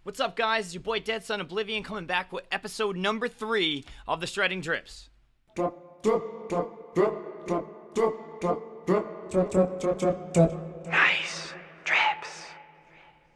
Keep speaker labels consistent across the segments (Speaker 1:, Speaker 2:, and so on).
Speaker 1: What's up, guys? It's your boy Dead Son Oblivion coming back with episode number 3 of the Shredding Drips. Nice drips.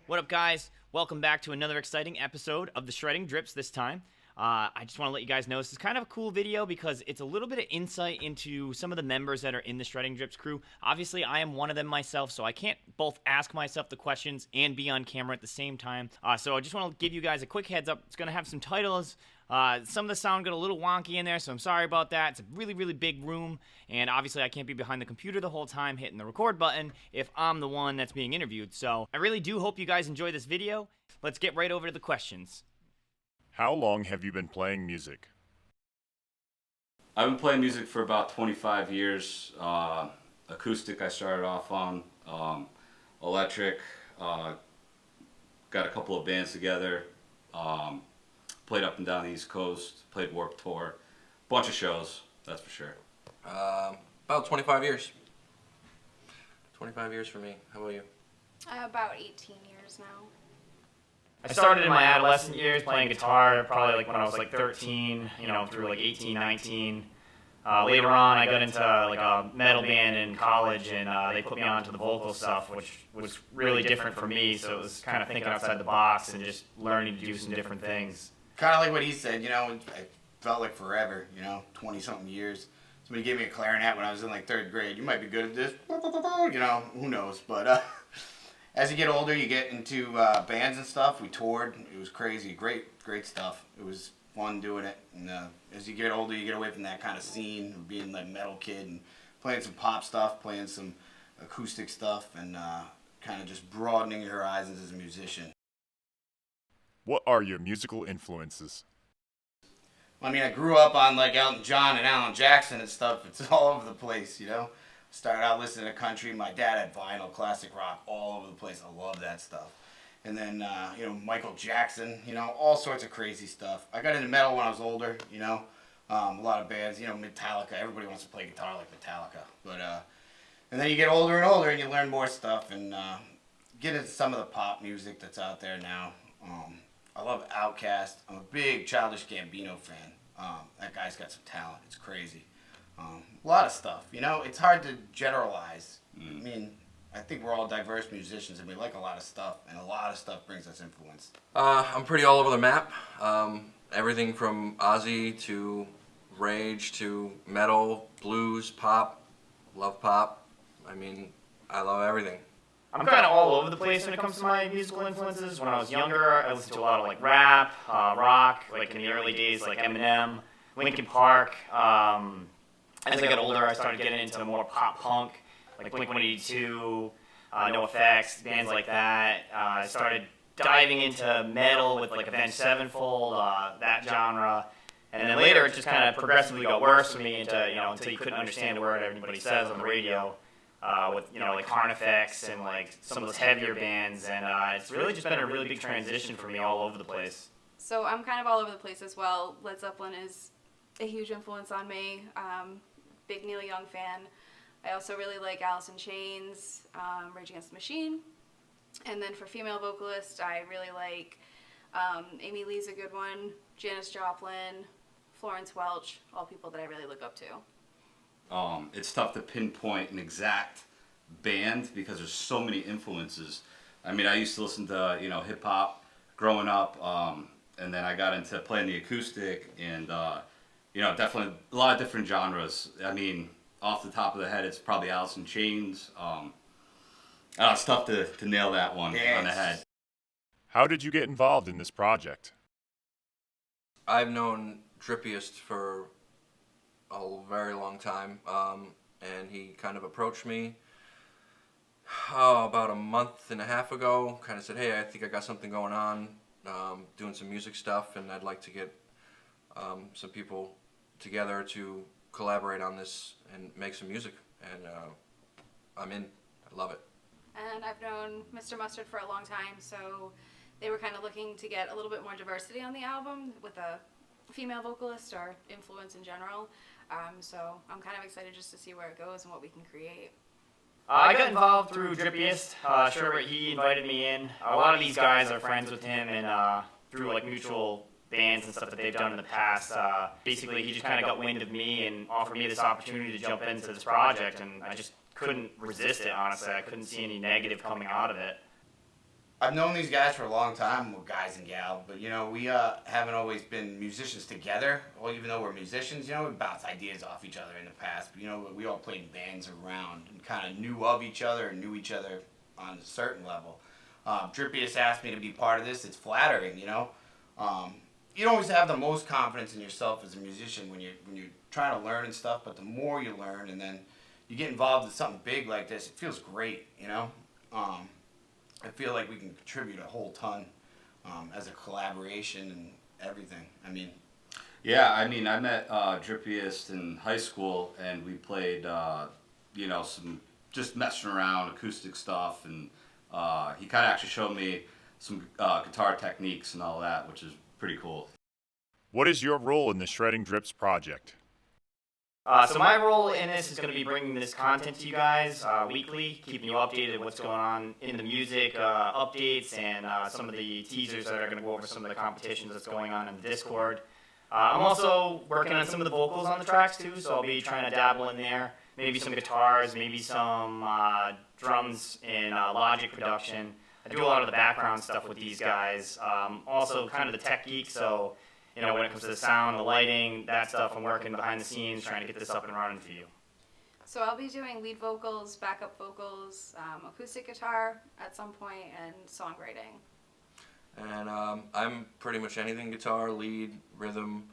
Speaker 1: What up, guys? Welcome back to another exciting episode of the Shredding Drips this time. I just want to let you guys know this is kind of a cool video because it's a little bit of insight into some of the members that are in the Shredding Drips crew. Obviously, I am one of them myself, so I can't both ask myself the questions and be on camera at the same time. So I just want to give you guys a quick heads up. It's going to have some titles. Some of the sound got a little wonky in there, so I'm sorry about that. It's a really, really big room, and obviously I can't be behind the computer the whole time hitting the record button if I'm the one that's being interviewed. So I really do hope you guys enjoy this video. Let's get right over to the questions.
Speaker 2: How long have you been playing music?
Speaker 3: I've been playing music for about 25 years. Acoustic I started off on, electric, got a couple of bands together, played up and down the East Coast, played Warped Tour, bunch of shows, that's for sure.
Speaker 4: About 25 years. 25 years for me. How about you?
Speaker 5: About 18 years now.
Speaker 1: I started in my adolescent years playing guitar, probably like when I was like 13, through like 18, 19. Later on, I got into like a metal band in college, and they put me on to the vocal stuff, which was really different for me. So it was kind of thinking outside the box and just learning to do some different things.
Speaker 6: Kind of like what he said, it felt like forever, 20-something years. Somebody gave me a clarinet when I was in like 3rd grade. You might be good at this, who knows. But as you get older, you get into bands and stuff. We toured. It was crazy. Great stuff. It was fun doing it. And as you get older, you get away from that kind of scene of being like metal kid and playing some pop stuff, playing some acoustic stuff, and kind of just broadening your horizons as a musician.
Speaker 2: What are your musical influences?
Speaker 6: I mean, I grew up on like Elton John and Alan Jackson and stuff. It's all over the place, Started out listening to country. My dad had vinyl, classic rock, all over the place. I love that stuff. And then, Michael Jackson, all sorts of crazy stuff. I got into metal when I was older, a lot of bands, Metallica. Everybody wants to play guitar like Metallica. But, and then you get older and older and you learn more stuff and get into some of the pop music that's out there now. I love Outkast. I'm a big Childish Gambino fan. That guy's got some talent. It's crazy. A lot of stuff. It's hard to generalize. I mean, I think we're all diverse musicians and we like a lot of stuff, and a lot of stuff brings us influence.
Speaker 4: I'm pretty all over the map. Everything from Ozzy to Rage to metal, blues, pop. Love pop. I mean, I love everything.
Speaker 1: I'm kind of all over the place when it comes to my musical influences. When I was younger, I listened to a lot of like rap, rock, like in the early days, like Eminem, Linkin Park. As I got older, I started getting into more pop punk, like Blink-182, NoFX, bands like that. I started diving into metal with like Avenged Sevenfold, that genre. And then later, it just kind of progressively got worse for me until you couldn't understand a word everybody says on the radio. With like Carnifex and like some of those heavier bands, and it's really just been a really big transition for me all over the place.
Speaker 5: So I'm kind of all over the place as well. Led Zeppelin is a huge influence on me. Big Neil Young fan. I also really like Alice in Chains, Rage Against the Machine. And then for female vocalists, I really like Amy Lee's a good one, Janis Joplin, Florence Welch, all people that I really look up to.
Speaker 3: It's tough to pinpoint an exact band because there's so many influences. I mean, I used to listen to, hip hop growing up, and then I got into playing the acoustic and, definitely a lot of different genres. I mean, off the top of the head, it's probably Alice in Chains. It's tough to nail that one on the head.
Speaker 2: How did you get involved in this project?
Speaker 4: I've known Drippiest for a very long time, and he kind of approached me about a month and a half ago, kind of said, hey, I think I got something going on, doing some music stuff, and I'd like to get some people together to collaborate on this and make some music, and I'm in. I love it.
Speaker 5: And I've known Mr. Mustard for a long time, so they were kind of looking to get a little bit more diversity on the album with a female vocalist or influence in general. So I'm kind of excited just to see where it goes and what we can create.
Speaker 1: I got involved through Drippiest. Sherbert, he invited me in. A lot of these guys are friends with him, and through like mutual bands and stuff that they've done in the past. Basically, he just kind of got wind of me and offered me this opportunity to jump into this project, and I just couldn't resist it, honestly. I couldn't see any negative coming out of it.
Speaker 6: I've known these guys for a long time, well, guys and gal, but we haven't always been musicians together. Well, even though we're musicians, we bounce ideas off each other in the past. But, we all played in bands around and kind of knew of each other and knew each other on a certain level. Drippiest asked me to be part of this. It's flattering, you don't always have the most confidence in yourself as a musician when you're trying to learn and stuff, but the more you learn and then you get involved in something big like this, it feels great, I feel like we can contribute a whole ton as a collaboration and everything.
Speaker 3: Yeah, I met Drippiest in high school, and we played, some just messing around, acoustic stuff, and he kind of actually showed me some guitar techniques and all that, which is pretty cool.
Speaker 2: What is your role in the Shredding Drips project?
Speaker 1: So my role in this is going to be bringing this content to you guys weekly, keeping you updated with what's going on in the music, updates, and some of the teasers that are going to go over some of the competitions that's going on in the Discord. I'm also working on some of the vocals on the tracks too, so I'll be trying to dabble in there. Maybe some guitars, maybe some drums in Logic production. I do a lot of the background stuff with these guys. Also kind of the tech geek, so when it comes to the sound, the lighting, that stuff, I'm working behind the scenes trying to get this up and running for you.
Speaker 5: So I'll be doing lead vocals, backup vocals, acoustic guitar at some point, and songwriting.
Speaker 4: And I'm pretty much anything guitar, lead, rhythm,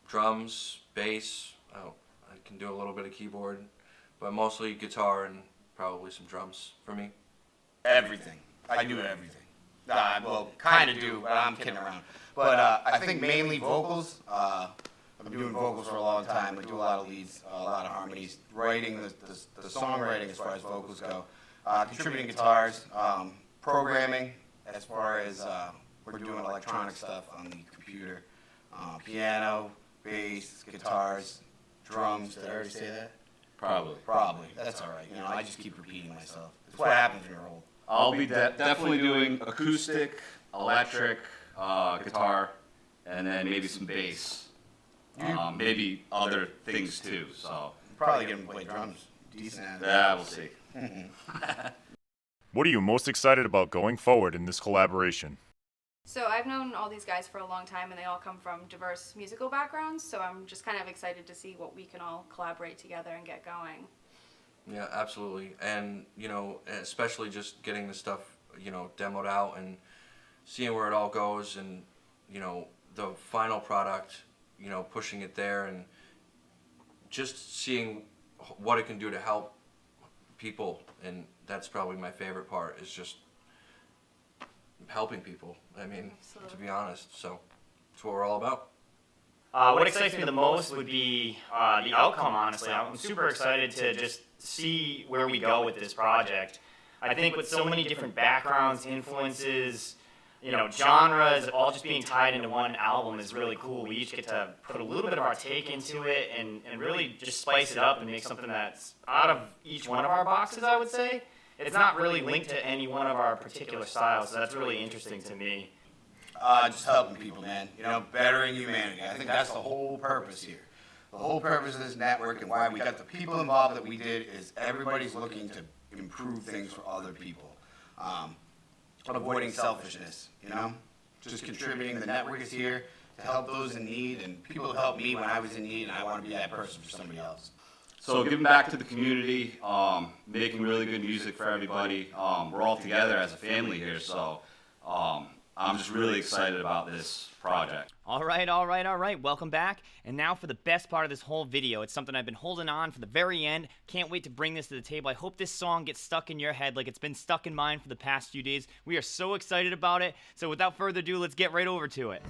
Speaker 4: drums, bass. I can do a little bit of keyboard, but mostly guitar and probably some drums for me.
Speaker 6: Everything. I do everything. Well, kind of do, but I'm kidding around. But I think mainly vocals. I've been doing vocals for a long time. I do a lot of leads, a lot of harmonies, writing, the songwriting as far as vocals go, contributing guitars, programming as far as we're doing electronic stuff on the computer, piano, bass, guitars, drums. Did I already say that? Probably. That's all right. I just keep repeating myself. It's what happens when you're old.
Speaker 3: I'll be definitely doing acoustic, electric, guitar, and then maybe some bass. Maybe other things too. So
Speaker 6: Probably get him to play drums. Decent at it.
Speaker 3: yeah, we'll see.
Speaker 2: What are you most excited about going forward in this collaboration?
Speaker 5: So I've known all these guys for a long time, and they all come from diverse musical backgrounds, so I'm just kind of excited to see what we can all collaborate together and get going.
Speaker 4: Yeah, absolutely. And, especially just getting the stuff, demoed out and seeing where it all goes and, the final product, pushing it there and just seeing what it can do to help people. And that's probably my favorite part, is just helping people.
Speaker 5: Absolutely.
Speaker 4: To be honest. So that's what we're all about.
Speaker 1: What excites me the most would be the outcome, honestly. I'm super excited to just see where we go with this project. I think with so many different backgrounds, influences, genres, all just being tied into one album is really cool. We each get to put a little bit of our take into it and really just spice it up and make something that's out of each one of our boxes, I would say. It's not really linked to any one of our particular styles, so that's really interesting to me.
Speaker 6: Just helping people, man. Bettering humanity. I think that's the whole purpose here. The whole purpose of this network and why we got the people involved that we did is everybody's looking to improve things for other people. Avoiding selfishness, Just contributing. The network is here to help those in need, and people have helped me when I was in need, and I want to be that person for somebody else.
Speaker 3: So giving back to the community, making really good music for everybody. We're all together as a family here, so I'm just really excited about this project.
Speaker 7: All right. Welcome back. And now for the best part of this whole video. It's something I've been holding on for the very end. Can't wait to bring this to the table. I hope this song gets stuck in your head like it's been stuck in mine for the past few days. We are so excited about it. So without further ado, let's get right over to it.